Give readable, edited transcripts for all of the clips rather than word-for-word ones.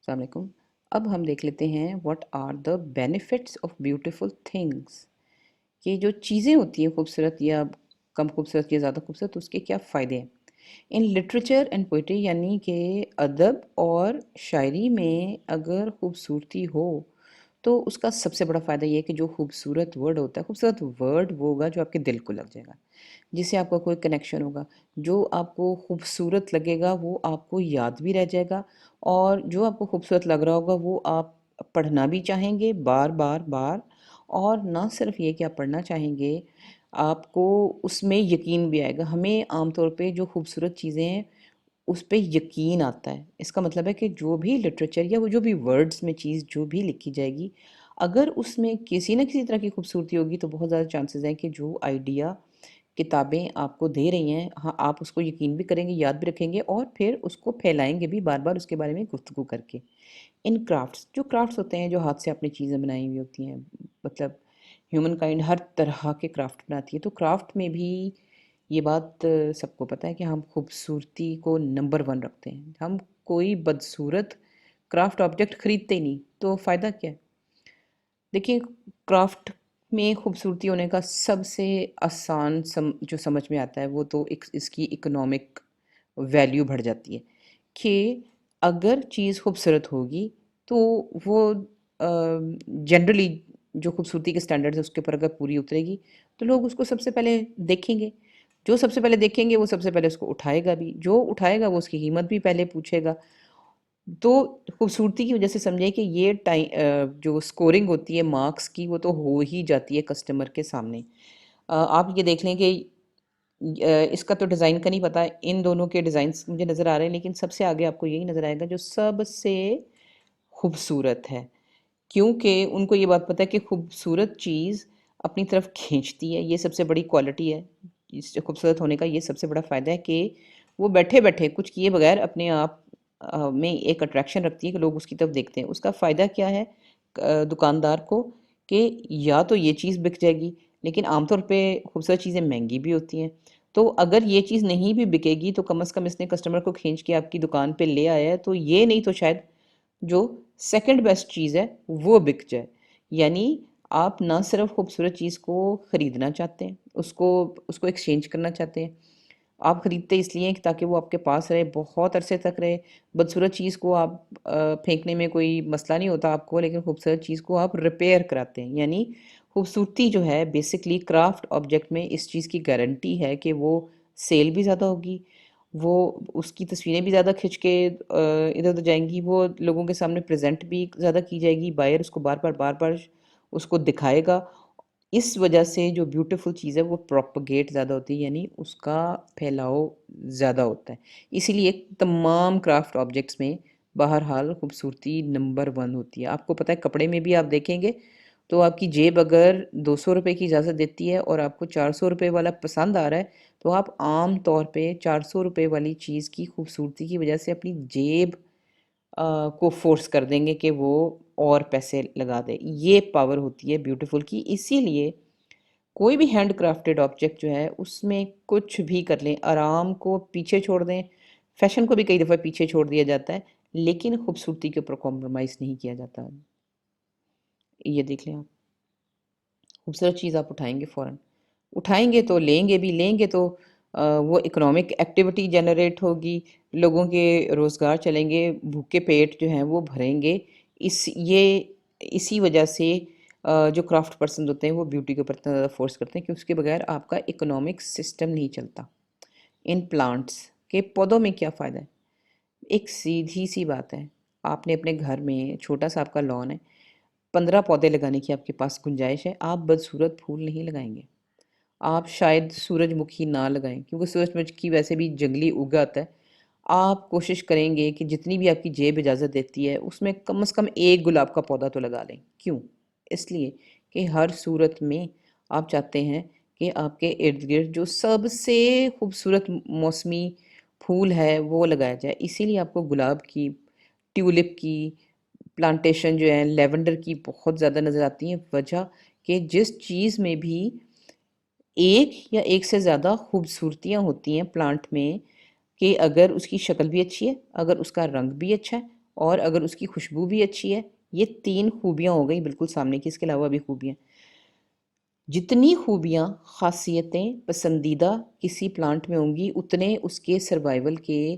السلام علیکم۔ اب ہم دیکھ لیتے ہیں what are the benefits of beautiful things, کہ جو چیزیں ہوتی ہیں خوبصورت یا کم خوبصورت یا زیادہ خوبصورت، اس کے کیا فائدے ہیں ان لٹریچر اینڈ پوئٹری، یعنی کہ ادب اور شاعری میں اگر خوبصورتی ہو تو اس کا سب سے بڑا فائدہ یہ ہے کہ جو خوبصورت ورڈ ہوتا ہے، خوبصورت ورڈ وہ ہوگا جو آپ کے دل کو لگ جائے گا، جس سے آپ کا کوئی کنیکشن ہوگا، جو آپ کو خوبصورت لگے گا وہ آپ کو یاد بھی رہ جائے گا، اور جو آپ کو خوبصورت لگ رہا ہوگا وہ آپ پڑھنا بھی چاہیں گے بار بار بار، اور نہ صرف یہ کہ آپ پڑھنا چاہیں گے، آپ کو اس میں یقین بھی آئے گا۔ ہمیں عام طور پہ جو خوبصورت چیزیں ہیں اس پہ یقین آتا ہے، اس کا مطلب ہے کہ جو بھی لٹریچر یا وہ جو بھی ورڈز میں چیز جو بھی لکھی جائے گی، اگر اس میں کسی نہ کسی طرح کی خوبصورتی ہوگی تو بہت زیادہ چانسز ہیں کہ جو آئیڈیا کتابیں آپ کو دے رہی ہیں، ہاں آپ اس کو یقین بھی کریں گے، یاد بھی رکھیں گے، اور پھر اس کو پھیلائیں گے بھی بار بار اس کے بارے میں گفتگو کر کے۔ ان کرافٹس، جو کرافٹس ہوتے ہیں جو ہاتھ سے اپنی چیزیں بنائی ہوئی ہوتی ہیں، مطلب ہیومن کائنڈ ہر طرح کے کرافٹ بناتی ہے، تو کرافٹ میں بھی یہ بات سب کو پتہ ہے کہ ہم خوبصورتی کو نمبر ون رکھتے ہیں۔ ہم کوئی بدصورت کرافٹ آبجیکٹ خریدتے ہی نہیں، تو فائدہ کیا ہے؟ دیکھیں، کرافٹ میں خوبصورتی ہونے کا سب سے آسان جو سمجھ میں آتا ہے وہ تو اس کی اکنامک ویلیو بڑھ جاتی ہے، کہ اگر چیز خوبصورت ہوگی تو وہ جنرلی جو خوبصورتی کے سٹینڈرڈز اس کے اوپر اگر پوری اترے گی تو لوگ اس کو سب سے پہلے دیکھیں گے، جو سب سے پہلے دیکھیں گے وہ سب سے پہلے اس کو اٹھائے گا بھی، جو اٹھائے گا وہ اس کی قیمت بھی پہلے پوچھے گا۔ تو خوبصورتی کی وجہ سے سمجھیں کہ یہ جو سکورنگ ہوتی ہے مارکس کی وہ تو ہو ہی جاتی ہے کسٹمر کے سامنے۔ آپ یہ دیکھ لیں کہ اس کا تو ڈیزائن کا نہیں پتہ، ان دونوں کے ڈیزائنس مجھے نظر آ رہے ہیں، لیکن سب سے آگے آپ کو یہی نظر آئے گا جو سب سے خوبصورت ہے، کیونکہ ان کو یہ بات پتہ ہے کہ خوبصورت چیز اپنی طرف کھینچتی ہے، یہ سب سے بڑی کوالٹی ہے اس سے خوبصورت ہونے کا، یہ سب سے بڑا فائدہ ہے کہ وہ بیٹھے بیٹھے کچھ کیے بغیر اپنے آپ میں ایک اٹریکشن رکھتی ہے کہ لوگ اس کی طرف دیکھتے ہیں۔ اس کا فائدہ کیا ہے دکاندار کو، کہ یا تو یہ چیز بک جائے گی، لیکن عام طور پہ خوبصورت چیزیں مہنگی بھی ہوتی ہیں، تو اگر یہ چیز نہیں بھی بکے گی تو کم از کم اس نے کسٹمر کو کھینچ کے آپ کی دکان پہ لے آیا ہے، تو یہ نہیں تو شاید جو سیکنڈ بیسٹ چیز ہے وہ بک جائے۔ یعنی آپ نہ صرف خوبصورت چیز کو خریدنا چاہتے ہیں، اس کو ایکسچینج کرنا چاہتے ہیں، آپ خریدتے اس لیے ہیں کہ تاکہ وہ آپ کے پاس رہے، بہت عرصے تک رہے۔ بدصورت چیز کو آپ پھینکنے میں کوئی مسئلہ نہیں ہوتا آپ کو، لیکن خوبصورت چیز کو آپ ریپیئر کراتے ہیں۔ یعنی خوبصورتی جو ہے بیسکلی کرافٹ آبجیکٹ میں اس چیز کی گارنٹی ہے کہ وہ سیل بھی زیادہ ہوگی، وہ اس کی تصویریں بھی زیادہ کھنچ کے ادھر ادھر جائیں گی، وہ لوگوں کے سامنے پریزنٹ بھی زیادہ کی جائے گی، بائر اس کو بار بار اس کو دکھائے گا۔ اس وجہ سے جو بیوٹیفل چیز ہے وہ پروپگیٹ زیادہ ہوتی ہے، یعنی اس کا پھیلاؤ زیادہ ہوتا ہے۔ اسی لیے تمام کرافٹ آبجیکٹس میں بہرحال خوبصورتی نمبر ون ہوتی ہے۔ آپ کو پتہ ہے کپڑے میں بھی آپ دیکھیں گے تو آپ کی جیب اگر 200 روپے کی اجازت دیتی ہے اور آپ کو 400 روپے والا پسند آ رہا ہے، تو آپ عام طور پہ 400 روپے والی چیز کی خوبصورتی کی وجہ سے اپنی جیب کو فورس کر دیں گے کہ وہ اور پیسے لگا دے۔ یہ پاور ہوتی ہے بیوٹیفل کی۔ اسی لیے کوئی بھی ہینڈ کرافٹڈ آبجیکٹ جو ہے اس میں کچھ بھی کر لیں، آرام کو پیچھے چھوڑ دیں، فیشن کو بھی کئی دفعہ پیچھے چھوڑ دیا جاتا ہے، لیکن خوبصورتی کے اوپر کمپرومائز نہیں کیا جاتا۔ یہ دیکھ لیں، آپ خوبصورت چیز آپ اٹھائیں گے، فوراً اٹھائیں گے تو لیں گے بھی، لیں گے تو وہ اکنامک ایکٹیویٹی جنریٹ ہوگی، لوگوں کے روزگار چلیں گے، بھوکے پیٹ جو ہیں وہ بھریں گے۔ اسی وجہ سے جو کرافٹ پرسنز ہوتے ہیں وہ بیوٹی کے اوپر اتنا زیادہ فورس کرتے ہیں کہ اس کے بغیر آپ کا اکنامک سسٹم نہیں چلتا۔ ان پلانٹس کے پودوں میں کیا فائدہ ہے؟ ایک سیدھی سی بات ہے، آپ نے اپنے گھر میں چھوٹا سا آپ کا لان ہے، 15 پودے لگانے کی آپ کے پاس گنجائش ہے، آپ بدصورت پھول نہیں لگائیں گے، آپ شاید سورج مکھی نہ لگائیں کیونکہ سورج مکھی ویسے بھی جنگلی اگا آتا ہے۔ آپ کوشش کریں گے کہ جتنی بھی آپ کی جیب اجازت دیتی ہے اس میں کم از کم ایک گلاب کا پودا تو لگا لیں۔ کیوں؟ اس لیے کہ ہر صورت میں آپ چاہتے ہیں کہ آپ کے ارد گرد جو سب سے خوبصورت موسمی پھول ہے وہ لگایا جائے۔ اسی لیے آپ کو گلاب کی، ٹیولپ کی پلانٹیشن جو ہے، لیونڈر کی بہت زیادہ نظر آتی ہیں۔ وجہ کہ جس چیز میں بھی ایک یا ایک سے زیادہ خوبصورتیاں ہوتی ہیں پلانٹ میں، کہ اگر اس کی شکل بھی اچھی ہے، اگر اس کا رنگ بھی اچھا ہے، اور اگر اس کی خوشبو بھی اچھی ہے، یہ 3 خوبیاں ہو گئی بالکل سامنے کی، اس کے علاوہ بھی خوبیاں. جتنی خوبیاں، خاصیتیں پسندیدہ کسی پلانٹ میں ہوں گی، اتنے اس کے سروائیول کے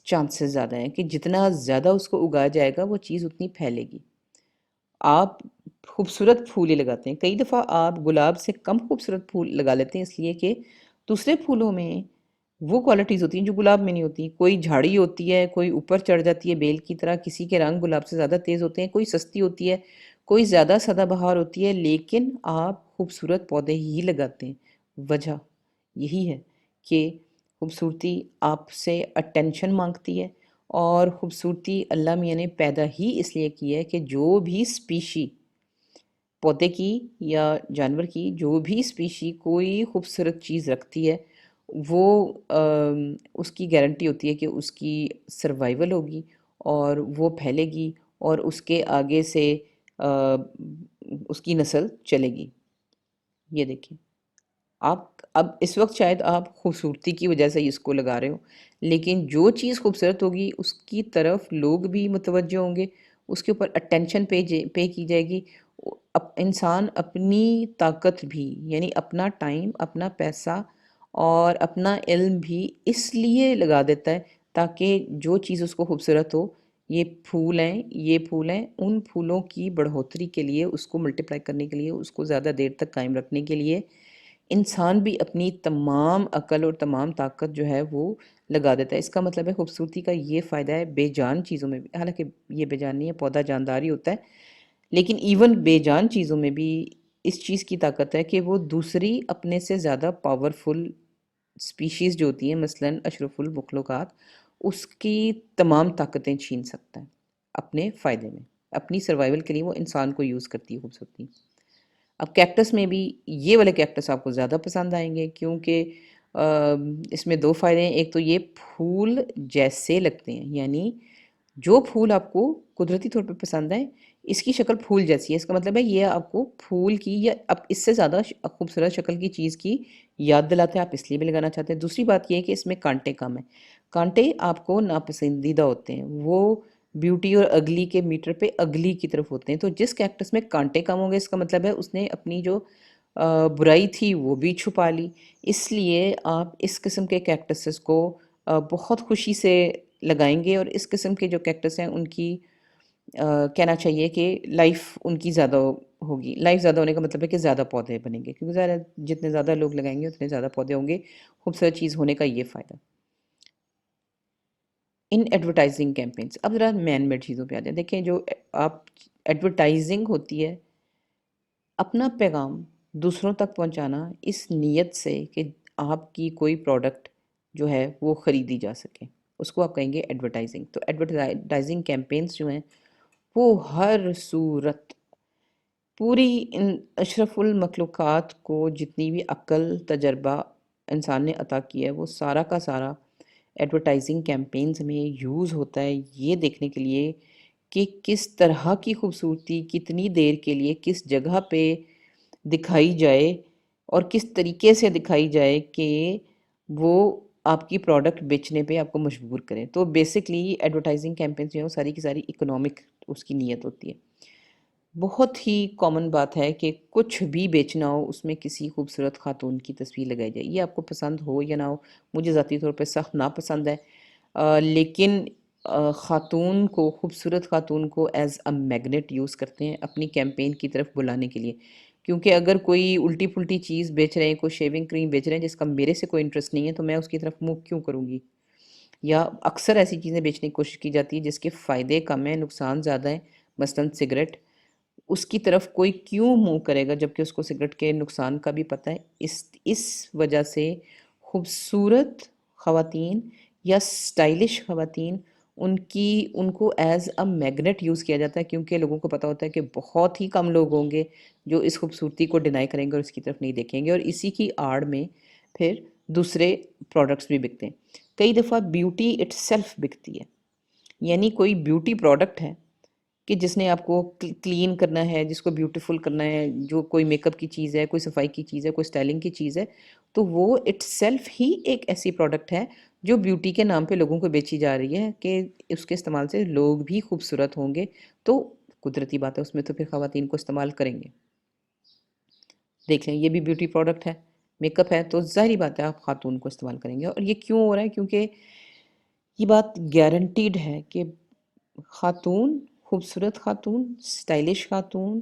چانسز زیادہ ہیں کہ جتنا زیادہ اس کو اگایا جائے گا وہ چیز اتنی پھیلے گی. آپ خوبصورت پھول ہی لگاتے ہیں، کئی دفعہ آپ گلاب سے کم خوبصورت پھول لگا لیتے ہیں اس لیے کہ دوسرے پھولوں میں وہ کوالٹیز ہوتی ہیں جو گلاب میں نہیں ہوتی. کوئی جھاڑی ہوتی ہے، کوئی اوپر چڑھ جاتی ہے بیل کی طرح، کسی کے رنگ گلاب سے زیادہ تیز ہوتے ہیں، کوئی سستی ہوتی ہے، کوئی زیادہ سدا بہار ہوتی ہے، لیکن آپ خوبصورت پودے ہی لگاتے ہیں. وجہ یہی ہے کہ خوبصورتی آپ سے اٹینشن مانگتی ہے، اور خوبصورتی اللہ میاں نے پیدا ہی اس لیے کی ہے کہ جو بھی اسپیشی پودے کی یا جانور کی جو بھی اسپیشی کوئی خوبصورت چیز رکھتی ہے، وہ اس کی گارنٹی ہوتی ہے کہ اس کی سروائیول ہوگی اور وہ پھیلے گی اور اس کے آگے سے اس کی نسل چلے گی. یہ دیکھیں، آپ اب اس وقت شاید آپ خوبصورتی کی وجہ سے ہی اس کو لگا رہے ہو، لیکن جو چیز خوبصورت ہوگی اس کی طرف لوگ بھی متوجہ ہوں گے، اس کے اوپر اٹینشن پے کی جائے گی. انسان اپنی طاقت بھی، یعنی اپنا ٹائم، اپنا پیسہ اور اپنا علم بھی اس لیے لگا دیتا ہے تاکہ جو چیز اس کو خوبصورت ہو، یہ پھول ہیں، ان پھولوں کی بڑھوتری کے لیے، اس کو ملٹیپلائی کرنے کے لیے، اس کو زیادہ دیر تک قائم رکھنے کے لیے انسان بھی اپنی تمام عقل اور تمام طاقت جو ہے وہ لگا دیتا ہے. اس کا مطلب ہے خوبصورتی کا یہ فائدہ ہے بے جان چیزوں میں بھی، حالانکہ یہ بے جان نہیں ہے، پودا جاندار ہی ہوتا ہے، لیکن ایون بے جان چیزوں میں بھی اس چیز کی طاقت ہے کہ وہ دوسری اپنے سے زیادہ پاورفل سپیشیز جو ہوتی ہیں، مثلا اشرف المخلوقات، اس کی تمام طاقتیں چھین سکتا ہے اپنے فائدے میں. اپنی سروائیول کے لیے وہ انسان کو یوز کرتی ہے خوبصورتی. اب کیکٹس میں بھی یہ والے کیکٹس آپ کو زیادہ پسند آئیں گے کیونکہ اس میں 2 فائدے ہیں. ایک تو یہ پھول جیسے لگتے ہیں، یعنی جو پھول آپ کو قدرتی طور پہ پسند ہیں اس کی شکل پھول جیسی ہے. اس کا مطلب ہے یہ آپ کو پھول کی یا اب اس سے زیادہ خوبصورت شکل کی چیز کی یاد دلاتے ہیں، آپ اس لیے بھی لگانا چاہتے ہیں. دوسری بات یہ ہے کہ اس میں کانٹے کم ہیں. کانٹے آپ کو ناپسندیدہ ہوتے ہیں، وہ بیوٹی اور اگلی کے میٹر پہ اگلی کی طرف ہوتے ہیں. تو جس کیکٹس میں کانٹے کم ہوں گے، اس کا مطلب ہے اس نے اپنی جو برائی تھی وہ بھی چھپا لی. اس لیے آپ اس قسم کے کیکٹسز کو بہت خوشی سے لگائیں گے، اور اس قسم کے جو کیکٹس ہیں ان کی کہنا چاہیے کہ لائف ان کی زیادہ ہوگی. لائف زیادہ ہونے کا مطلب ہے کہ زیادہ پودے بنیں گے، کیونکہ ظاہر ہے جتنے زیادہ لوگ لگائیں گے اتنے زیادہ پودے ہوں گے. خوبصورت چیز ہونے کا یہ فائدہ. ان ایڈورٹائزنگ کیمپینس، اب ذرا مین میڈ چیزوں پہ آ جائیں. دیکھیں جو آپ ایڈورٹائزنگ ہوتی ہے، اپنا پیغام دوسروں تک پہنچانا اس نیت سے کہ آپ کی کوئی پروڈکٹ جو ہے وہ خریدی جا سکے، اس کو آپ کہیں گے ایڈورٹائزنگ. تو ایڈورٹائزنگ کیمپینس جو ہیں وہ ہر صورت پوری ان اشرف المخلوقات کو جتنی بھی عقل تجربہ انسان نے عطا کیا ہے وہ سارا کا سارا ایڈورٹائزنگ کیمپینز میں یوز ہوتا ہے، یہ دیکھنے کے لیے کہ کس طرح کی خوبصورتی کتنی دیر کے لیے کس جگہ پہ دکھائی جائے اور کس طریقے سے دکھائی جائے کہ وہ آپ کی پروڈکٹ بیچنے پہ آپ کو مجبور کریں. تو بیسکلی ایڈورٹائزنگ کیمپینز جو ہیں وہ ساری کی ساری اکنامک اس کی نیت ہوتی ہے. بہت ہی کامن بات ہے کہ کچھ بھی بیچنا ہو اس میں کسی خوبصورت خاتون کی تصویر لگائی جائے. یہ آپ کو پسند ہو یا نہ ہو، مجھے ذاتی طور پہ سخت ناپسند ہے، لیکن خاتون کو، خوبصورت خاتون کو ایز اے میگنیٹ یوز کرتے ہیں اپنی کیمپین کی طرف بلانے کے لیے. کیونکہ اگر کوئی الٹی پھلٹی چیز بیچ رہے ہیں، کوئی شیونگ کریم بیچ رہے ہیں جس کا میرے سے کوئی انٹرسٹ نہیں ہے، تو میں اس کی طرف منہ کیوں کروں گی؟ یا اکثر ایسی چیزیں بیچنے کی کوشش کی جاتی ہے جس کے فائدے کم ہیں، نقصان زیادہ ہیں، مثلاً سگریٹ. اس کی طرف کوئی کیوں منہ کرے گا جبکہ اس کو سگریٹ کے نقصان کا بھی پتہ ہے؟ اس وجہ سے خوبصورت خواتین یا سٹائلش خواتین ان کو ایز اے میگنیٹ یوز کیا جاتا ہے، کیونکہ لوگوں کو پتہ ہوتا ہے کہ بہت ہی کم لوگ ہوں گے جو اس خوبصورتی کو ڈینائی کریں گے اور اس کی طرف نہیں دیکھیں گے، اور اسی کی آڑ میں پھر دوسرے پروڈکٹس بھی بکتے ہیں. کئی دفعہ بیوٹی اٹ سیلف بکتی ہے، یعنی کوئی بیوٹی پروڈکٹ ہے کہ جس نے آپ کو کلین کرنا ہے، جس کو بیوٹیفل کرنا ہے، جو کوئی میک اپ کی چیز ہے، کوئی صفائی کی چیز ہے، کوئی سٹائلنگ کی چیز ہے، تو وہ اٹ سیلف ہی ایک ایسی پروڈکٹ ہے جو بیوٹی کے نام پہ لوگوں کو بیچی جا رہی ہے کہ اس کے استعمال سے لوگ بھی خوبصورت ہوں گے، تو قدرتی بات ہے اس میں تو پھر خواتین کو استعمال کریں گے۔ دیکھ لیں یہ بھی بیوٹی پروڈکٹ ہے، میک اپ ہے، تو ظاہری بات ہے آپ خاتون کو استعمال کریں گے۔ اور یہ کیوں ہو رہا ہے؟ کیونکہ یہ بات گارنٹیڈ ہے کہ خاتون، خوبصورت خاتون، اسٹائلش خاتون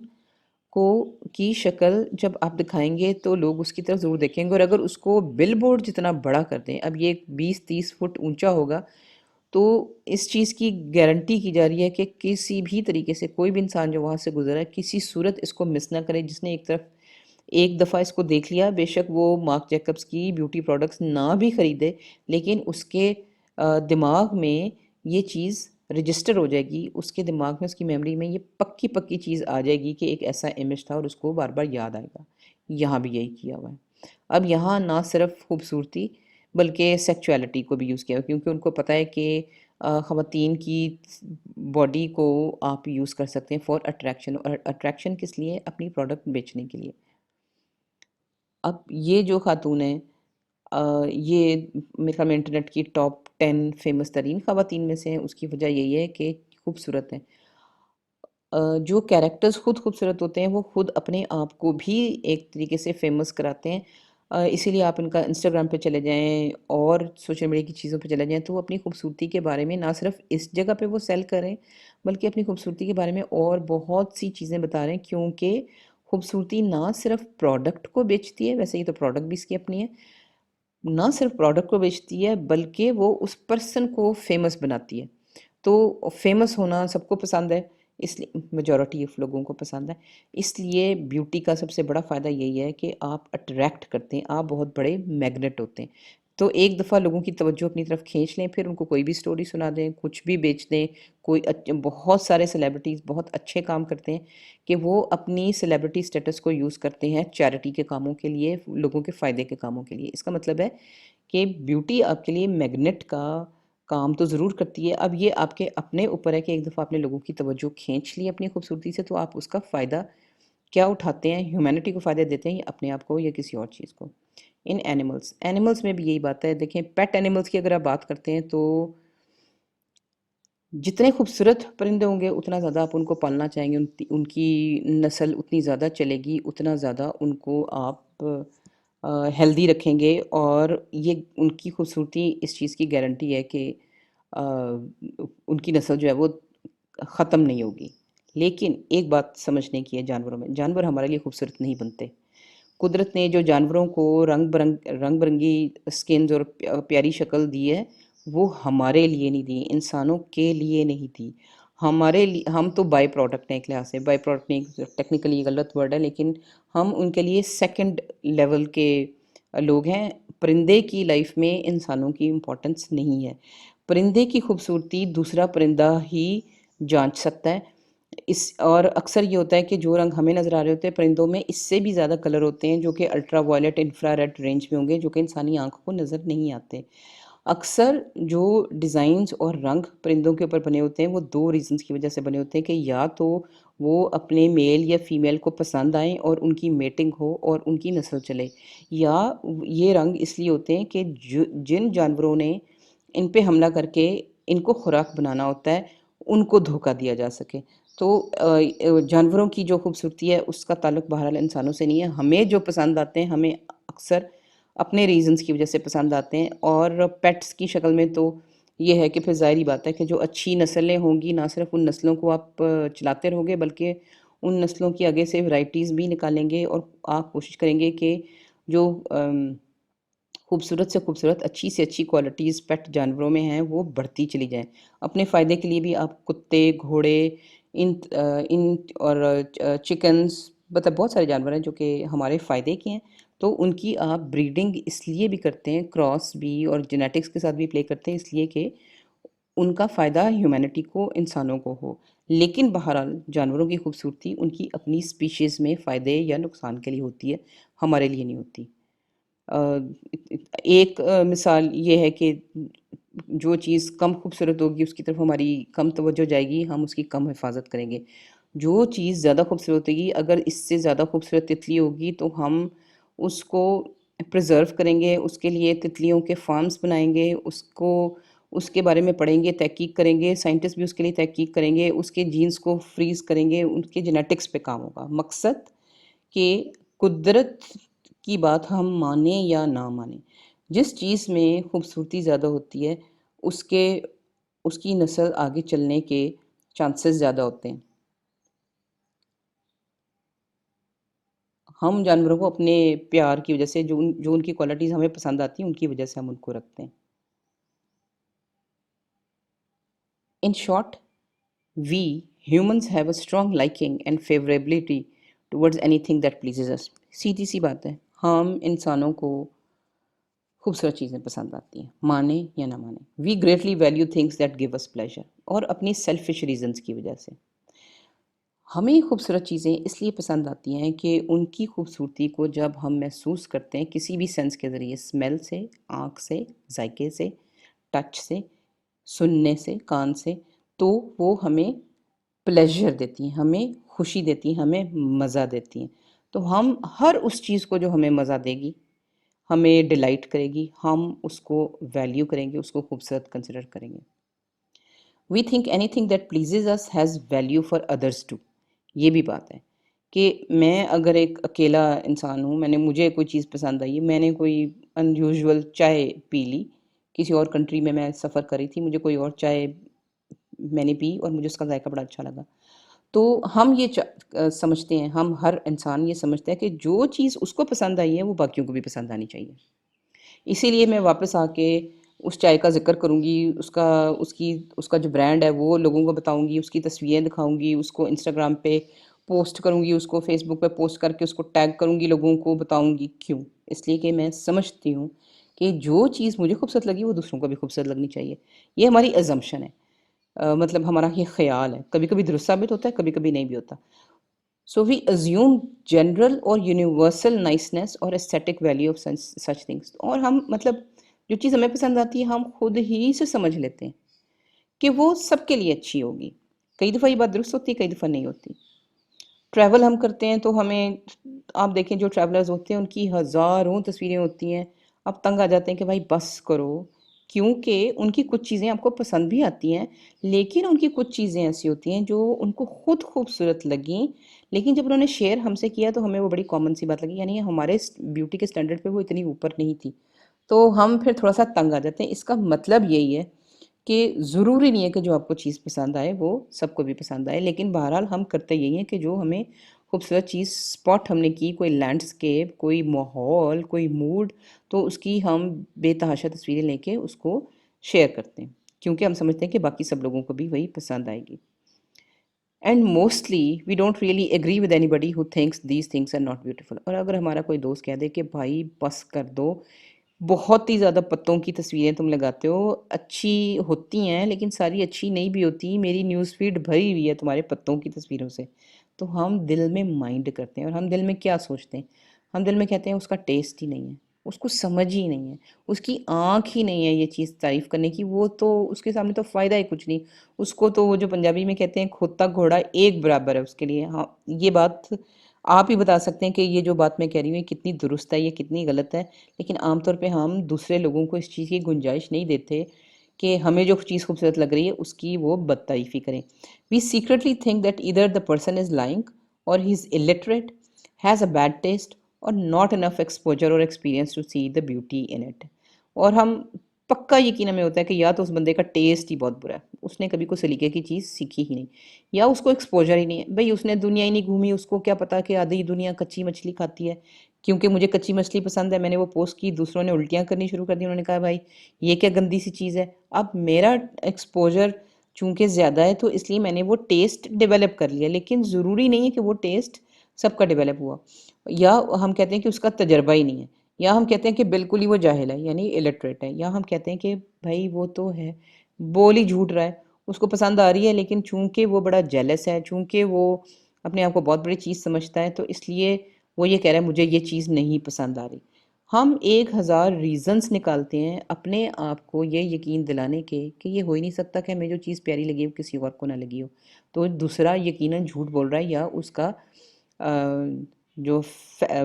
کو کی شکل جب آپ دکھائیں گے تو لوگ اس کی طرف ضرور دیکھیں گے، اور اگر اس کو بل بورڈ جتنا بڑا کر دیں، اب یہ 20-30 فٹ اونچا ہوگا، تو اس چیز کی گارنٹی کی جا رہی ہے کہ کسی بھی طریقے سے کوئی بھی انسان جو وہاں سے گزرا ہے کسی صورت اس کو مس نہ کرے، جس نے ایک طرف ایک دفعہ اس کو دیکھ لیا، بے شک وہ مارک جیکبس کی بیوٹی پروڈکٹس نہ بھی خریدے، لیکن اس کے دماغ میں یہ چیز رجسٹر ہو جائے گی، اس کے دماغ میں، اس کی میموری میں یہ پکی پکی چیز آ جائے گی کہ ایک ایسا امیج تھا اور اس کو بار بار یاد آئے گا۔ یہاں بھی یہی کیا ہوا ہے۔ اب یہاں نہ صرف خوبصورتی بلکہ سیکچولیٹی کو بھی یوز کیا ہوا، کیونکہ ان کو پتہ ہے کہ خواتین کی باڈی کو آپ یوز کر سکتے ہیں فار اٹریکشن، اور اٹریکشن کس لیے؟ اپنی پروڈکٹ بیچنے کے لیے۔ اب یہ جو خاتون ہیں، یہ میرے خیال میں انٹرنیٹ کی ٹاپ 10 فیمس ترین خواتین میں سے ہیں۔ اس کی وجہ یہی ہے کہ خوبصورت ہیں۔ جو کیریکٹرز خود خوبصورت ہوتے ہیں وہ خود اپنے آپ کو بھی ایک طریقے سے فیمس کراتے ہیں۔ اسی لیے آپ ان کا انسٹاگرام پہ چلے جائیں اور سوشل میڈیا کی چیزوں پہ چلے جائیں تو وہ اپنی خوبصورتی کے بارے میں نہ صرف اس جگہ پہ وہ سیل کر رہے ہیں، بلکہ اپنی خوبصورتی کے بارے میں اور بہت سی چیزیں بتا رہے ہیں، کیونکہ خوبصورتی نہ صرف پروڈکٹ کو بیچتی ہے، ویسے یہ تو پروڈکٹ بھی اس کی اپنی ہے، نہ صرف پروڈکٹ کو بیچتی ہے بلکہ وہ اس پرسن کو فیمس بناتی ہے۔ تو فیمس ہونا سب کو پسند ہے، اس لیے میجورٹی آف لوگوں کو پسند ہے، اس لیے بیوٹی کا سب سے بڑا فائدہ یہی ہے کہ آپ اٹریکٹ کرتے ہیں، آپ بہت بڑے میگنیٹ ہوتے ہیں۔ تو ایک دفعہ لوگوں کی توجہ اپنی طرف کھینچ لیں، پھر ان کو کوئی بھی سٹوری سنا دیں، کچھ بھی بیچ دیں۔ بہت سارے سیلیبریٹیز بہت اچھے کام کرتے ہیں کہ وہ اپنی سیلیبریٹی سٹیٹس کو یوز کرتے ہیں چیریٹی کے کاموں کے لیے، لوگوں کے فائدے کے کاموں کے لیے۔ اس کا مطلب ہے کہ بیوٹی آپ کے لیے میگنیٹ کا کام تو ضرور کرتی ہے۔ اب یہ آپ کے اپنے اوپر ہے کہ ایک دفعہ آپ نے لوگوں کی توجہ کھینچ لی اپنی خوبصورتی سے، تو آپ اس کا فائدہ کیا اٹھاتے ہیں؟ ہیومینٹی کو فائدہ دیتے ہیں یا اپنے آپ کو یا کسی اور چیز کو؟ ان اینیملز میں بھی یہی بات ہے۔ دیکھیں پیٹ اینیملز کی اگر آپ بات کرتے ہیں تو جتنے خوبصورت پرندے ہوں گے اتنا زیادہ آپ ان کو پالنا چاہیں گے، ان کی نسل اتنی زیادہ چلے گی، اتنا زیادہ ان کو آپ ہیلدی رکھیں گے، اور یہ ان کی خوبصورتی اس چیز کی گارنٹی ہے کہ ان کی نسل جو ہے وہ ختم نہیں ہوگی۔ لیکن ایک بات سمجھنے کی ہے جانوروں میں، جانور ہمارے لیے خوبصورت نہیں بنتے۔ قدرت نے جو جانوروں کو رنگ برنگی سکنز اور پیاری شکل دی ہے، وہ ہمارے لیے نہیں دی، انسانوں کے لیے نہیں دی، ہمارے لیے۔ ہم تو بائی پروڈکٹ ہیں ایک لحاظ سے، بائی پروڈکٹ نہیں، ٹیکنیکلی غلط ورڈ ہے، لیکن ہم ان کے لیے سیکنڈ لیول کے لوگ ہیں۔ پرندے کی لائف میں انسانوں کی امپورٹنس نہیں ہے۔ پرندے کی خوبصورتی دوسرا پرندہ ہی جانچ سکتا ہے۔ اور اکثر یہ ہوتا ہے کہ جو رنگ ہمیں نظر آ رہے ہوتے ہیں پرندوں میں اس سے بھی زیادہ کلر ہوتے ہیں جو کہ ultra violet infra red range میں ہوں گے، جو کہ انسانی آنکھوں کو نظر نہیں آتے۔ اکثر جو ڈیزائنز اور رنگ پرندوں کے اوپر بنے ہوتے ہیں وہ دو ریزنز کی وجہ سے بنے ہوتے ہیں کہ یا تو وہ اپنے میل یا فیمیل کو پسند آئیں اور ان کی میٹنگ ہو اور ان کی نسل چلے، یا یہ رنگ اس لیے ہوتے ہیں کہ جن جانوروں نے ان پہ حملہ کر کے ان کو خوراک بنانا ہوتا ہے ان کو دھوکہ دیا جا سکے۔ تو جانوروں کی جو خوبصورتی ہے اس کا تعلق بہرحال انسانوں سے نہیں ہے۔ ہمیں جو پسند آتے ہیں ہمیں اکثر اپنے ریزنز کی وجہ سے پسند آتے ہیں، اور پیٹس کی شکل میں تو یہ ہے کہ پھر ظاہری بات ہے کہ جو اچھی نسلیں ہوں گی نہ صرف ان نسلوں کو آپ چلاتے رہو گے بلکہ ان نسلوں کی آگے سے ورائٹیز بھی نکالیں گے، اور آپ کوشش کریں گے کہ جو خوبصورت سے خوبصورت، اچھی سے اچھی کوالٹیز پیٹ جانوروں میں ہیں وہ بڑھتی چلی جائیں۔ اپنے فائدے کے لیے بھی آپ کتے، گھوڑے، ان اور چکنز، مطلب بہت سارے جانور ہیں جو کہ ہمارے فائدے کے ہیں، تو ان کی آپ بریڈنگ اس لیے بھی کرتے ہیں، کراس بھی اور جینیٹکس کے ساتھ بھی پلے کرتے ہیں، اس لیے کہ ان کا فائدہ ہیومینٹی کو، انسانوں کو ہو۔ لیکن بہرحال جانوروں کی خوبصورتی ان کی اپنی سپیشیز میں فائدے یا نقصان کے لیے ہوتی ہے، ہمارے لیے نہیں ہوتی۔ ایک مثال یہ ہے کہ جو چیز کم خوبصورت ہوگی اس کی طرف ہماری کم توجہ جائے گی، ہم اس کی کم حفاظت کریں گے۔ جو چیز زیادہ خوبصورت ہوگی، اگر اس سے زیادہ خوبصورت تتلی ہوگی تو ہم اس کو پرزرو کریں گے، اس کے لیے تتلیوں کے فارمز بنائیں گے، اس کے بارے میں پڑھیں گے، تحقیق کریں گے، سائنٹسٹ بھی اس کے لیے تحقیق کریں گے، اس کے جینز کو فریز کریں گے، ان کے جینیٹکس پہ کام ہوگا۔ مقصد کہ قدرت کی بات ہم مانیں یا نہ مانیں، جس چیز میں خوبصورتی زیادہ ہوتی ہے اس کی نسل آگے چلنے کے چانسز زیادہ ہوتے ہیں۔ ہم جانوروں کو اپنے پیار کی وجہ سے جو ان کی کوالٹیز ہمیں پسند آتی ہیں ان کی وجہ سے ہم ان کو رکھتے ہیں۔ In short, we humans have a strong liking and favorability towards anything that pleases us. سیدھی سی بات ہے، ہم انسانوں کو خوبصورت چیزیں پسند آتی ہیں، مانیں یا نہ مانیں۔ We greatly value things that give us pleasure، اور اپنی selfish reasons کی وجہ سے۔ ہمیں خوبصورت چیزیں اس لیے پسند آتی ہیں کہ ان کی خوبصورتی کو جب ہم محسوس کرتے ہیں کسی بھی سینس کے ذریعے، اسمیل سے، آنکھ سے، ذائقے سے، ٹچ سے، سننے سے، کان سے، تو وہ ہمیں پلیجر دیتی ہیں، ہمیں خوشی دیتی ہیں، ہمیں مزہ دیتی ہیں۔ تو ہم ہر اس چیز کو جو ہمیں مزہ دے گی، ہمیں ڈیلائٹ کرے گی، ہم اس کو ویلیو کریں گے، اس کو خوبصورت کنسیڈر کریں گے۔ We think anything that pleases us has value for others too. یہ بھی بات ہے کہ میں اگر ایک اکیلا انسان ہوں، مجھے کوئی چیز پسند آئی، میں نے کوئی ان یوزول چائے پی لی، کسی اور کنٹری میں سفر کری تھی، مجھے کوئی اور چائے میں نے پی اور مجھے اس کا ذائقہ بڑا اچھا لگا، تو ہم یہ سمجھتے ہیں، ہم ہر انسان یہ سمجھتا ہے کہ جو چیز اس کو پسند آئی ہے وہ باقیوں کو بھی پسند آنی چاہیے۔ اسی لیے میں واپس آ کے اس چائے کا ذکر کروں گی، اس کا جو برانڈ ہے وہ لوگوں کو بتاؤں گی، اس کی تصویریں دکھاؤں گی، اس کو انسٹاگرام پہ پوسٹ کروں گی، اس کو فیس بک پہ پوسٹ کر کے اس کو ٹیگ کروں گی، لوگوں کو بتاؤں گی۔ کیوں؟ اس لیے کہ میں سمجھتی ہوں کہ جو چیز مجھے خوبصورت لگی وہ دوسروں کو بھی خوبصورت لگنی چاہیے۔ یہ ہماری ازمپشن ہے، مطلب ہمارا یہ خیال ہے، کبھی کبھی درست ثابت ہوتا ہے، کبھی کبھی نہیں بھی ہوتا۔ So we assume general or universal niceness or aesthetic value of such things، اور ہم مطلب جو چیز ہمیں پسند آتی ہے ہم خود ہی سے سمجھ لیتے ہیں کہ وہ سب کے لیے اچھی ہوگی۔ کئی دفعہ یہ بات درست ہوتی ہے، کئی دفعہ نہیں ہوتی۔ ٹریول ہم کرتے ہیں تو ہمیں، آپ دیکھیں جو ٹریولرز ہوتے ہیں ان کی ہزاروں تصویریں ہوتی ہیں، آپ تنگ آ جاتے ہیں کہ بھائی بس کرو، کیونکہ ان کی کچھ چیزیں آپ کو پسند بھی آتی ہیں، لیکن ان کی کچھ چیزیں ایسی ہوتی ہیں جو ان کو خود خوبصورت لگیں، لیکن جب انہوں نے شیئر ہم سے کیا تو ہمیں وہ بڑی کامن سی بات لگی، یعنی ہمارے بیوٹی کے سٹینڈرڈ پہ وہ اتنی اوپر نہیں تھی، تو ہم پھر تھوڑا سا تنگ آ جاتے ہیں۔ اس کا مطلب یہی ہے کہ ضروری نہیں ہے کہ جو آپ کو چیز پسند آئے وہ سب کو بھی پسند آئے، لیکن بہرحال ہم کرتے یہی ہیں کہ جو ہمیں خوبصورت چیز اسپاٹ ہم نے کی، کوئی لینڈسکیپ، کوئی ماحول، کوئی موڈ، تو اس کی ہم بے تحاشا تصویریں لے کے اس کو شیئر کرتے ہیں، کیونکہ ہم سمجھتے ہیں کہ باقی سب لوگوں کو بھی وہی پسند آئے گی۔ And mostly we don't really agree with anybody who thinks these things are not beautiful. اور اگر ہمارا کوئی دوست کہہ دے کہ بھائی بس کر دو، بہت ہی زیادہ پتوں کی تصویریں تم لگاتے ہو، اچھی ہوتی ہیں لیکن ساری اچھی نہیں بھی ہوتی، میری نیوز فیڈ بھری ہوئی ہے تمہارے پتوں کی تصویروں سے، تو ہم دل میں مائنڈ کرتے ہیں، اور ہم دل میں کیا سوچتے ہیں؟ ہم دل میں کہتے ہیں اس کا ٹیسٹ ہی نہیں ہے، اس کو سمجھ ہی نہیں ہے، اس کی آنکھ ہی نہیں ہے یہ چیز تعریف کرنے کی، وہ تو اس کے سامنے تو فائدہ ہی کچھ نہیں، اس کو تو وہ جو پنجابی میں کہتے ہیں کھوتا گھوڑا ایک برابر ہے اس کے لیے۔ ہاں، یہ بات آپ ہی بتا سکتے ہیں کہ یہ جو بات میں کہہ رہی ہوں یہ کتنی درست ہے، یہ کتنی غلط ہے، لیکن عام طور پہ ہم دوسرے لوگوں کو اس چیز کی گنجائش نہیں دیتے کہ ہمیں جو چیز خوبصورت لگ رہی ہے اس کی وہ بد تعریفی کریں۔ We secretly think that either the person is lying or he's illiterate, has a bad taste or not enough exposure or experience to see the beauty in it۔ اور ہم پکا یقین ہمیں ہوتا ہے کہ یا تو اس بندے کا ٹیسٹ ہی بہت برا ہے، اس نے کبھی کوئی سلیقے کی چیز سیکھی ہی نہیں، یا اس کو ایکسپوجر ہی نہیں ہے۔ بھئی اس نے دنیا ہی نہیں گھومی، اس کو کیا پتا کہ آدھی دنیا کچی مچھلی کھاتی ہے۔ کیونکہ مجھے کچی مچھلی پسند ہے، میں نے وہ پوسٹ کی، دوسروں نے الٹیاں کرنی شروع کر دی، انہوں نے کہا بھائی یہ کیا گندی سی چیز ہے۔ اب میرا ایکسپوجر چونکہ زیادہ ہے تو اس لیے میں نے وہ ٹیسٹ ڈیولپ کر لیا، لیکن ضروری نہیں ہے کہ وہ ٹیسٹ سب کا ڈیولپ ہوا۔ یا ہم کہتے ہیں کہ اس کا تجربہ ہی نہیں ہے، یا ہم کہتے ہیں کہ بالکل ہی وہ جاہل ہے یعنی الٹریٹ ہے، یا ہم کہتے ہیں کہ بھائی وہ تو ہے بول ہی جھوٹ رہا ہے، اس کو پسند آ رہی ہے لیکن چونکہ وہ بڑا جیلس ہے، چونکہ وہ اپنے آپ کو بہت بڑی چیز سمجھتا ہے، تو اس لیے وہ یہ کہہ رہا ہے مجھے یہ چیز نہیں پسند آ رہی۔ ہم 1000 ریزنز نکالتے ہیں اپنے آپ کو یہ یقین دلانے کے کہ یہ ہو ہی نہیں سکتا کہ ہمیں جو چیز پیاری لگی وہ کسی اور کو نہ لگی ہو، تو دوسرا یقیناً جھوٹ بول رہا ہے یا اس کا جو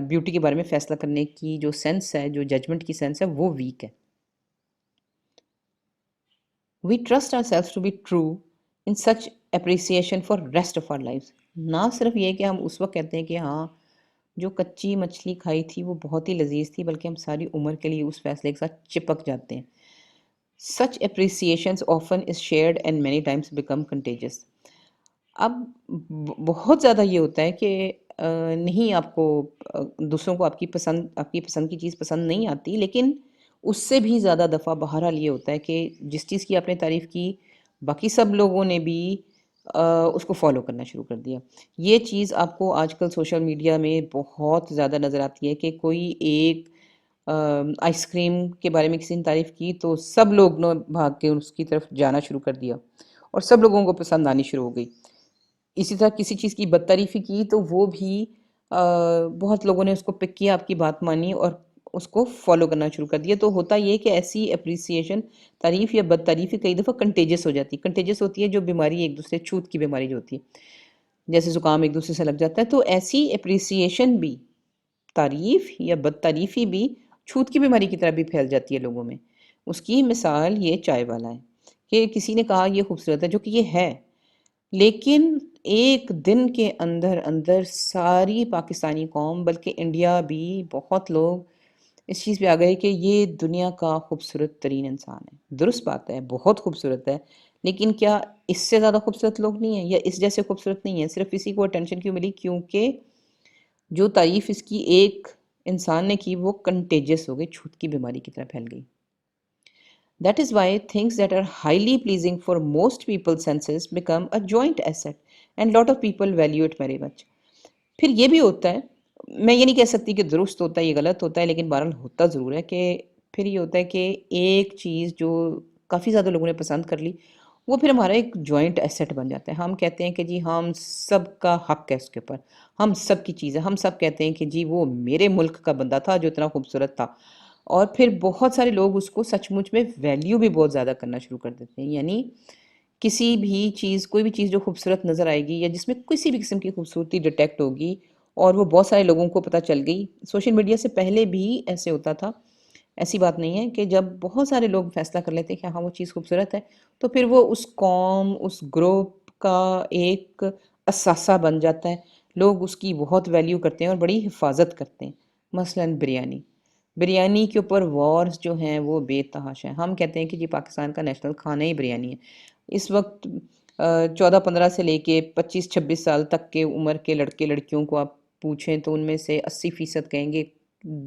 بیوٹی کے بارے میں فیصلہ کرنے کی جو سینس ہے، جو ججمنٹ کی سینس ہے، وہ ویک ہے. We trust our self to be true in such appreciation for rest of our life. نہ صرف یہ کہ ہم اس وقت کہتے ہیں کہ ہاں جو کچی مچھلی کھائی تھی وہ بہت ہی لذیذ تھی، بلکہ ہم ساری عمر کے لیے اس فیصلے کے ساتھ چپک جاتے ہیں. Such appreciations often is shared and many times become contagious. اب بہت زیادہ یہ ہوتا ہے کہ نہیں آپ کو دوسروں کو آپ کی پسند کی چیز پسند نہیں آتی، لیکن اس سے بھی زیادہ دفعہ بہرحال یہ ہوتا ہے کہ جس چیز کی آپ نے تعریف کی باقی سب لوگوں نے بھی اس کو فالو کرنا شروع کر دیا. یہ چیز آپ کو آج کل سوشل میڈیا میں بہت زیادہ نظر آتی ہے کہ کوئی ایک آئس کریم کے بارے میں کسی نے تعریف کی تو سب لوگ نے بھاگ کے اس کی طرف جانا شروع کر دیا اور سب لوگوں کو پسند آنی شروع ہو گئی. اسی طرح کسی چیز کی بد تعریفی کی تو وہ بھی بہت لوگوں نے اس کو پک کیا، آپ کی بات مانی اور اس کو فالو کرنا شروع کر دیا. تو ہوتا یہ کہ ایسی اپریسیشن، تعریف یا بد تعریفی کئی دفعہ کنٹیجس ہو جاتی. کنٹیجس ہوتی ہے جو بیماری ایک دوسرے چھوت کی بیماری جو ہوتی ہے، جیسے زکام ایک دوسرے سے لگ جاتا ہے، تو ایسی اپریسیشن بھی، تعریف یا بد تعریفی بھی چھوت کی بیماری کی طرح بھی پھیل جاتی ہے لوگوں میں. اس کی مثال یہ چائے والا ہے کہ کسی نے کہا یہ خوبصورت ہے، جو کہ یہ ہے، لیکن ایک دن کے اندر اندر ساری پاکستانی قوم بلکہ انڈیا بھی بہت لوگ اس چیز پہ آ گئے کہ یہ دنیا کا خوبصورت ترین انسان ہے. درست بات ہے، بہت خوبصورت ہے، لیکن کیا اس سے زیادہ خوبصورت لوگ نہیں ہیں یا اس جیسے خوبصورت نہیں ہیں؟ صرف اسی کو اٹینشن کیوں ملی؟ کیونکہ جو تعریف اس کی ایک انسان نے کی وہ کنٹیجس ہو گئی، چھوت کی بیماری کی طرح پھیل گئی. That is why things that are highly pleasing for most people's senses become a joint asset and lot of people value it very much. پھر یہ بھی ہوتا ہے، میں یہ نہیں کہہ سکتی کہ درست ہوتا ہے، یہ غلط ہوتا ہے، لیکن بہرحال ہوتا ضرور ہے کہ پھر یہ ہوتا ہے کہ ایک چیز جو کافی زیادہ لوگوں نے پسند کر لی وہ پھر ہمارا ایک جوائنٹ ایسٹ بن جاتا ہے. ہم کہتے ہیں کہ جی ہم سب کا حق ہے اس کے اوپر، ہم سب کی چیز ہے. ہم سب کہتے ہیں کہ جی وہ میرے ملک کا بندہ تھا جو اتنا خوبصورت تھا، اور پھر بہت سارے لوگ اس کو سچ مچ میں ویلیو بھی بہت زیادہ کرنا شروع کر دیتے ہیں. یعنی کسی بھی چیز، کوئی بھی چیز جو خوبصورت نظر آئے گی یا جس میں کسی بھی قسم کی خوبصورتی ڈیٹیکٹ ہوگی اور وہ بہت سارے لوگوں کو پتہ چل گئی. سوشل میڈیا سے پہلے بھی ایسے ہوتا تھا، ایسی بات نہیں ہے کہ جب بہت سارے لوگ فیصلہ کر لیتے ہیں کہ ہاں وہ چیز خوبصورت ہے تو پھر وہ اس قوم، اس گروپ کا ایک اثاثہ بن جاتا ہے. لوگ اس کی بہت ویلیو کرتے ہیں اور بڑی حفاظت کرتے ہیں. مثلاً بریانی کے اوپر وارز جو ہیں وہ بے تحاشا ہیں. ہم کہتے ہیں کہ جی پاکستان کا نیشنل کھانا ہی بریانی ہے. اس وقت 14-15 سے لے کے 25-26 سال تک کے عمر کے لڑکے لڑکیوں کو آپ پوچھیں تو ان میں سے 80% کہیں گے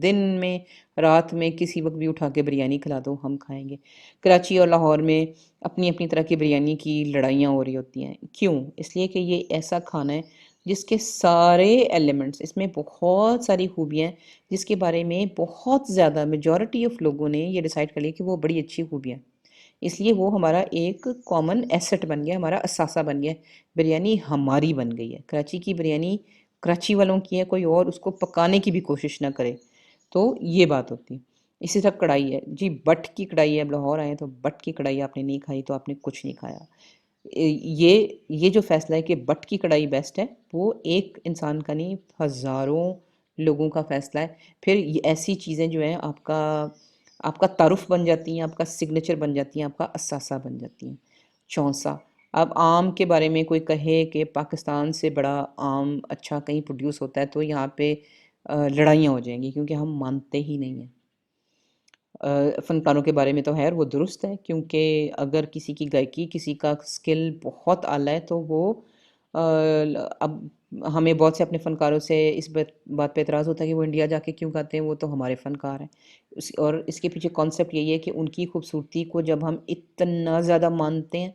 دن میں، رات میں، کسی وقت بھی اٹھا کے بریانی کھلا دو ہم کھائیں گے. کراچی اور لاہور میں اپنی اپنی طرح کی بریانی کی لڑائیاں ہو رہی ہوتی ہیں. کیوں؟ اس لیے کہ یہ ایسا کھانا ہے جس کے سارے ایلیمنٹس، اس میں بہت ساری خوبیاں ہیں جس کے بارے میں بہت زیادہ میجورٹی آف لوگوں نے یہ ڈیسائیڈ کر لیا کہ وہ بڑی اچھی خوبیاں. اس لیے وہ ہمارا ایک کامن ایسٹ بن گیا، ہمارا اثاثہ بن گیا. بریانی ہماری بن گئی ہے. کراچی کی بریانی کراچی والوں کی ہے، کوئی اور اس کو پکانے کی بھی کوشش نہ کرے. تو یہ بات ہوتی. اسی طرح کڑھائی ہے جی، بٹ کی کڑھائی ہے. اب لاہور آئے تو بٹ کی کڑھائی آپ نے نہیں کھائی تو آپ نے کچھ نہیں کھایا. یہ جو فیصلہ ہے کہ بٹ کی کڑھائی بیسٹ ہے، وہ ایک انسان کا نہیں، ہزاروں لوگوں کا فیصلہ ہے. پھر یہ ایسی چیزیں جو ہیں آپ کا تعارف بن جاتی ہیں، آپ کا سگنیچر بن جاتی ہیں، آپ کا اثاثہ بن جاتی ہیں. چونسا، اب آم کے بارے میں کوئی کہے کہ پاکستان سے بڑا آم اچھا کہیں پروڈیوس ہوتا ہے تو یہاں پہ لڑائیاں ہو جائیں گی کیونکہ ہم مانتے ہی نہیں ہیں. فنکاروں کے بارے میں تو خیر وہ درست ہے، کیونکہ اگر کسی کی گائیکی، کسی کا سکل بہت اعلیٰ ہے تو وہ اب ہمیں بہت سے اپنے فنکاروں سے اس بات پہ اعتراض ہوتا ہے کہ وہ انڈیا جا کے کیوں گاتے ہیں، وہ تو ہمارے فنکار ہیں. اور اس کے پیچھے کانسیپٹ یہی ہے کہ ان کی خوبصورتی کو جب ہم اتنا زیادہ مانتے ہیں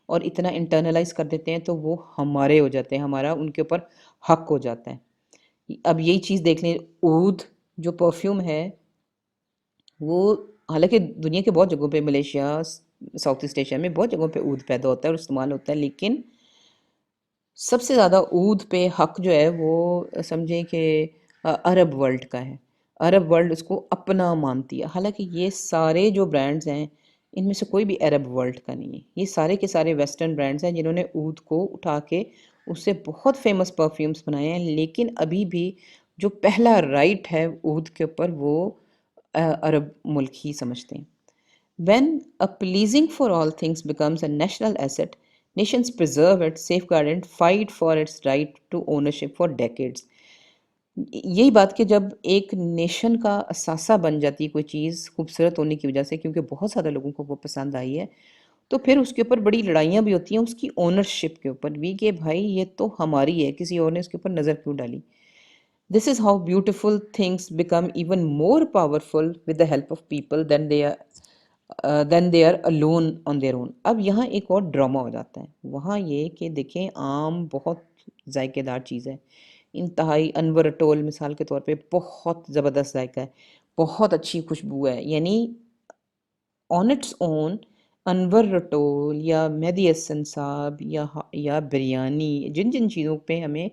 اور اتنا انٹرنلائز کر دیتے ہیں تو وہ ہمارے ہو جاتے ہیں، ہمارا ان کے اوپر حق ہو جاتا ہے. اب یہی چیز دیکھ لیں، عود جو پرفیوم ہے وہ، حالانکہ دنیا کے بہت جگہوں پہ، ملیشیا، ساؤتھ ایسٹ ایشیا میں بہت جگہوں پہ عود پیدا ہوتا ہے اور استعمال ہوتا ہے، لیکن سب سے زیادہ عود پہ حق جو ہے وہ سمجھیں کہ عرب ورلڈ کا ہے. عرب ورلڈ اس کو اپنا مانتی ہے. حالانکہ یہ سارے جو برانڈز ہیں ان میں سے کوئی بھی عرب ورلڈ کا نہیں ہے. یہ سارے کے سارے ویسٹرن برانڈز ہیں جنہوں نے عود کو اٹھا کے اس سے بہت فیمس پرفیومز بنائے ہیں، لیکن ابھی بھی جو پہلا رائٹ ہے اود کے اوپر وہ عرب ملک ہی سمجھتے ہیں. When a pleasing for all things becomes a national asset, nations preserve it, safeguard it, fight for its right to ownership for decades. یہی بات کہ جب ایک نیشن کا اثاثہ بن جاتی ہے کوئی چیز خوبصورت ہونے کی وجہ سے، کیونکہ بہت زیادہ لوگوں کو وہ پسند آئی ہے، تو پھر اس کے اوپر بڑی لڑائیاں بھی ہوتی ہیں اس کی اونرشپ کے اوپر بھی، کہ بھائی یہ تو ہماری ہے، کسی اور نے اس کے اوپر نظر کیوں ڈالی. This is how beautiful things become even more powerful with the help of people than they are alone on their own. اب یہاں ایک اور ڈرامہ ہو جاتا ہے. وہاں یہ کہ دیکھیں آم بہت ذائقے دار چیز ہے، انتہائی. انور اٹول مثال کے طور پہ بہت زبردست ذائقہ ہے، بہت اچھی خوشبو ہے. یعنی آن اٹس اون انور رٹول یا مہدی حسن صاحب یا بریانی، جن جن چیزوں پہ ہمیں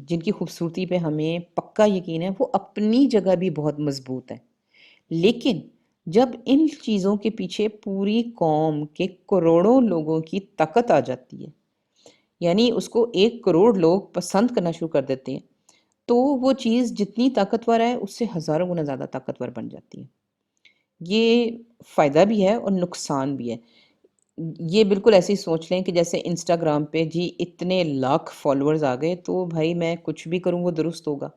جن کی خوبصورتی پہ ہمیں پکا یقین ہے، وہ اپنی جگہ بھی بہت مضبوط ہے. لیکن جب ان چیزوں کے پیچھے پوری قوم کے کروڑوں لوگوں کی طاقت آ جاتی ہے، یعنی اس کو 1 کروڑ لوگ پسند کرنا شروع کر دیتے ہیں، تو وہ چیز جتنی طاقتور ہے اس سے ہزاروں گنا زیادہ طاقتور بن جاتی ہے. یہ فائدہ بھی ہے اور نقصان بھی ہے. یہ بالکل ایسے ہی سوچ لیں کہ جیسے انسٹاگرام پہ جی اتنے لاکھ فالورز آ گئے تو بھائی میں کچھ بھی کروں وہ درست ہوگا.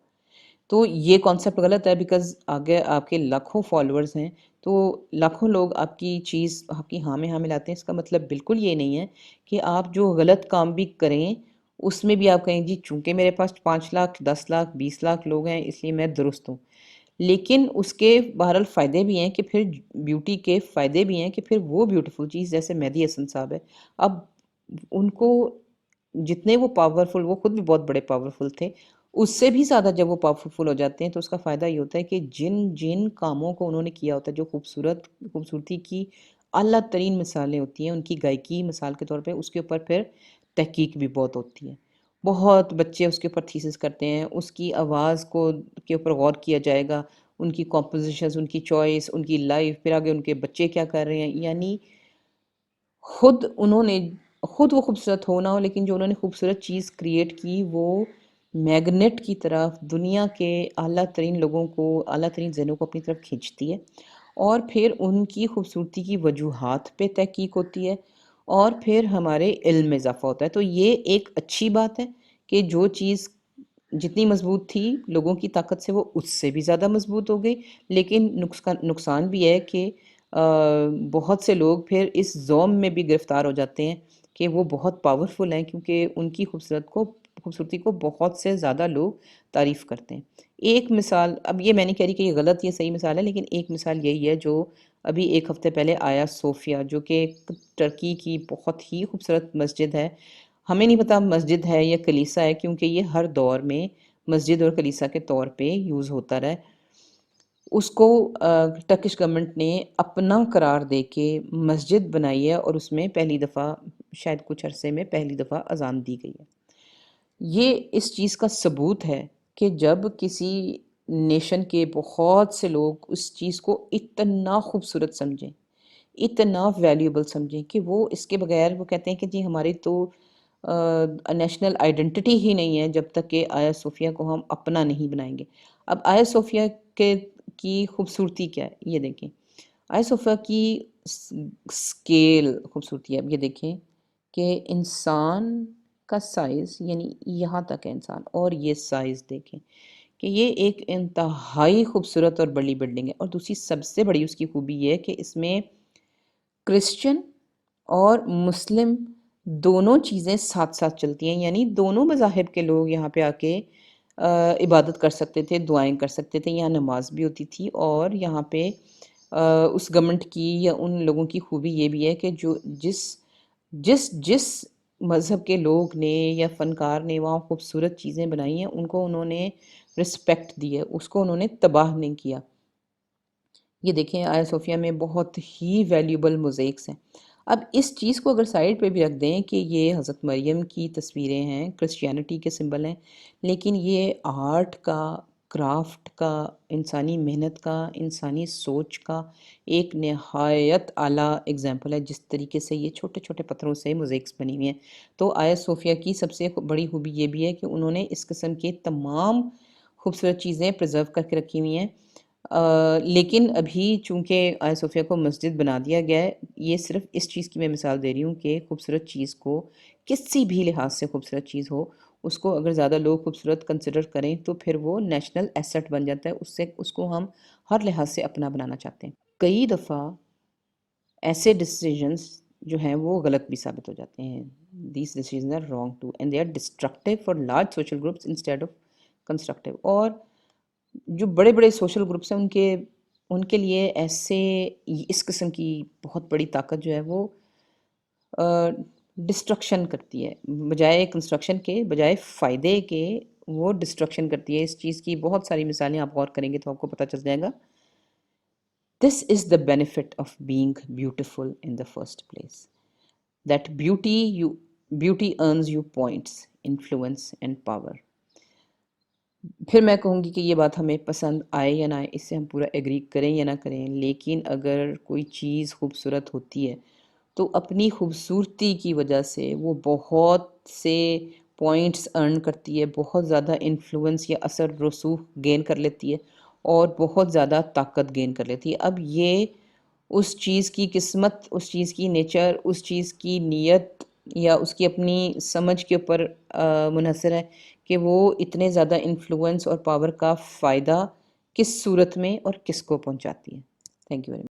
تو یہ کانسیپٹ غلط ہے، بیکاز آگے آپ کے لاکھوں فالورز ہیں تو لاکھوں لوگ آپ کی چیز آپ کی ہاں میں ہاں ملاتے ہیں. اس کا مطلب بالکل یہ نہیں ہے کہ آپ جو غلط کام بھی کریں اس میں بھی آپ کہیں جی چونکہ میرے پاس 5 لاکھ 10 لاکھ 20 لاکھ لوگ ہیں اس لیے میں درست ہوں. لیکن اس کے بہرحال فائدے بھی ہیں کہ پھر بیوٹی کے فائدے بھی ہیں کہ پھر وہ بیوٹیفل چیز جیسے مہدی حسن صاحب ہے، اب ان کو جتنے وہ پاورفل، وہ خود بھی بہت بڑے پاورفل تھے، اس سے بھی زیادہ جب وہ پاورفل ہو جاتے ہیں تو اس کا فائدہ یہ ہوتا ہے کہ جن جن کاموں کو انہوں نے کیا ہوتا ہے، جو خوبصورتی کی اعلیٰ ترین مثالیں ہوتی ہیں، ان کی گائیکی مثال کے طور پہ، اس کے اوپر پھر تحقیق بھی بہت ہوتی ہے. بہت بچے اس کے اوپر تھیسس کرتے ہیں، اس کی آواز کو کے اوپر غور کیا جائے گا، ان کی کمپوزیشنز، ان کی چوائس، ان کی لائف، پھر آگے ان کے بچے کیا کر رہے ہیں. یعنی خود وہ خوبصورت ہو نہ ہو، لیکن جو انہوں نے خوبصورت چیز کریٹ کی وہ میگنیٹ کی طرف دنیا کے اعلیٰ ترین لوگوں کو، اعلیٰ ترین ذہنوں کو اپنی طرف کھینچتی ہے، اور پھر ان کی خوبصورتی کی وجوہات پہ تحقیق ہوتی ہے، اور پھر ہمارے علم میں اضافہ ہوتا ہے. تو یہ ایک اچھی بات ہے کہ جو چیز جتنی مضبوط تھی لوگوں کی طاقت سے وہ اس سے بھی زیادہ مضبوط ہو گئی. لیکن نقصان بھی ہے کہ بہت سے لوگ پھر اس زوم میں بھی گرفتار ہو جاتے ہیں کہ وہ بہت پاورفل ہیں، کیونکہ ان کی خوبصورتی کو بہت سے زیادہ لوگ تعریف کرتے ہیں. ایک مثال، اب یہ میں نہیں کہہ رہی کہ یہ غلط یا صحیح مثال ہے، لیکن ایک مثال یہی ہے جو ابھی 1 ہفتے پہلے آیا صوفیہ، جو کہ ترکی کی بہت ہی خوبصورت مسجد ہے. ہمیں نہیں پتا مسجد ہے یا کلیسا ہے، کیونکہ یہ ہر دور میں مسجد اور کلیسا کے طور پہ یوز ہوتا رہا. اس کو ٹرکش گورنمنٹ نے اپنا قرار دے کے مسجد بنائی ہے، اور اس میں پہلی دفعہ شاید کچھ عرصے میں پہلی دفعہ اذان دی گئی ہے. یہ اس چیز کا ثبوت ہے کہ جب کسی نیشن کے بہت سے لوگ اس چیز کو اتنا خوبصورت سمجھیں، اتنا ویلیوبل سمجھیں کہ وہ اس کے بغیر وہ کہتے ہیں کہ جی ہماری تو نیشنل آئیڈینٹی ہی نہیں ہے جب تک کہ آیا صوفیہ کو ہم اپنا نہیں بنائیں گے. اب آیا صوفیہ کی خوبصورتی کیا ہے یہ دیکھیں. آیا صوفیہ کی سکیل خوبصورتی ہے. اب یہ دیکھیں کہ انسان کا سائز، یعنی یہاں تک ہے انسان، اور یہ سائز دیکھیں کہ یہ ایک انتہائی خوبصورت اور بڑی بلڈنگ ہے. اور دوسری سب سے بڑی اس کی خوبی یہ ہے کہ اس میں کرسچن اور مسلم دونوں چیزیں ساتھ ساتھ چلتی ہیں. یعنی دونوں مذاہب کے لوگ یہاں پہ آ کے عبادت کر سکتے تھے، دعائیں کر سکتے تھے، یہاں نماز بھی ہوتی تھی. اور یہاں پہ اس گورنمنٹ کی یا ان لوگوں کی خوبی یہ بھی ہے کہ جو جس مذہب کے لوگ نے یا فنکار نے وہاں خوبصورت چیزیں بنائی ہیں ان کو انہوں نے رسپیکٹ دی ہے، اس کو انہوں نے تباہ نہیں کیا. یہ دیکھیں آیا صوفیہ میں بہت ہی ویلیوبل موزیکس ہیں. اب اس چیز کو اگر سائڈ پہ بھی رکھ دیں کہ یہ حضرت مریم کی تصویریں ہیں، کرسچینٹی کے سمبل ہیں، لیکن یہ آرٹ کا کرافٹ کا، انسانی محنت کا، انسانی سوچ کا ایک نہایت اعلیٰ اگزامپل ہے، جس طریقے سے یہ چھوٹے چھوٹے پتھروں سے موزیکس بنی ہوئی ہیں۔ تو آیا صوفیہ کی سب سے بڑی خوبی یہ بھی ہے کہ انہوں نے اس قسم کے تمام خوبصورت چیزیں پرزرو کر کے رکھی ہوئی ہیں، لیکن ابھی چونکہ آیا صوفیہ کو مسجد بنا دیا گیا ہے، یہ صرف اس چیز کی میں مثال دے رہی ہوں کہ خوبصورت چیز کو کسی بھی لحاظ سے خوبصورت چیز ہو، اس کو اگر زیادہ لوگ خوبصورت کنسیڈر کریں تو پھر وہ نیشنل ایسٹ بن جاتا ہے، اس کو ہم ہر لحاظ سے اپنا بنانا چاہتے ہیں۔ کئی دفعہ ایسے ڈیسیجنز جو ہیں وہ غلط بھی ثابت ہو جاتے ہیں۔ These decisions are wrong too and they are destructive for large social groups instead of constructive۔ اور جو بڑے بڑے سوشل گروپس ہیں ان کے لیے ایسے اس قسم کی بہت بڑی طاقت جو ہے وہ ڈسٹرکشن کرتی ہے، بجائے کنسٹرکشن کے، بجائے فائدے کے وہ ڈسٹرکشن کرتی ہے۔ اس چیز کی بہت ساری مثالیں آپ غور کریں گے تو آپ کو پتہ چل جائے گا۔ This is the benefit of being beautiful in the first place. That beauty earns you points, influence and power۔ پھر میں کہوں گی کہ یہ بات ہمیں پسند آئے یا نہ آئے، اس سے ہم پورا ایگری کریں یا نہ کریں، لیکن اگر کوئی چیز خوبصورت ہوتی ہے تو اپنی خوبصورتی کی وجہ سے وہ بہت سے پوائنٹس ارن کرتی ہے، بہت زیادہ انفلوئنس یا اثر رسوخ گین کر لیتی ہے اور بہت زیادہ طاقت گین کر لیتی ہے۔ اب یہ اس چیز کی قسمت، اس چیز کی نیچر، اس چیز کی نیت یا اس کی اپنی سمجھ کے اوپر منحصر ہے کہ وہ اتنے زیادہ انفلوئنس اور پاور کا فائدہ کس صورت میں اور کس کو پہنچاتی ہے۔ Thank you very much.